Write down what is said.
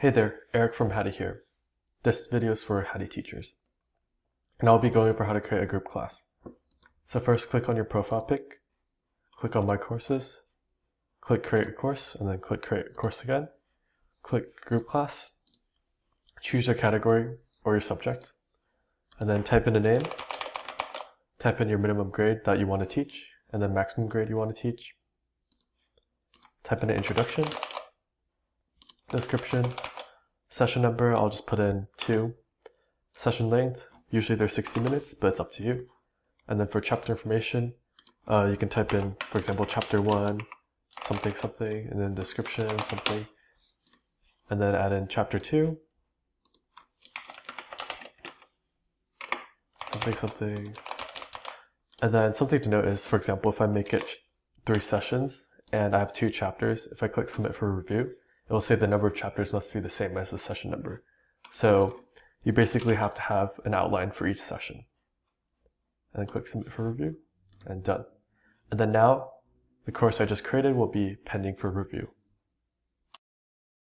Hey there, Eric from Haddee here. This video is for Haddee Teachers, and I'll be going over how to create a group class. So first, click on your profile pic, click on My Courses, click Create a Course, and then click Create a Course again. Click Group Class, choose your category or your subject, and then type in a name, type in your minimum grade that you want to teach, and then maximum grade you want to teach. Type in an introduction, description, session number, I'll just put in 2. Session length, usually they're 60 minutes, but it's up to you. And then for chapter information, you can type in, for example, chapter 1, something, something, and then description, something. And then add in chapter 2, something, something. And then something to note is, for example, if I make it 3 sessions and I have 2 chapters, if I click submit for review, it will say the number of chapters must be the same as the session number. So you basically have to have an outline for each session. And then click submit for review, and done. And then now, the course I just created will be pending for review.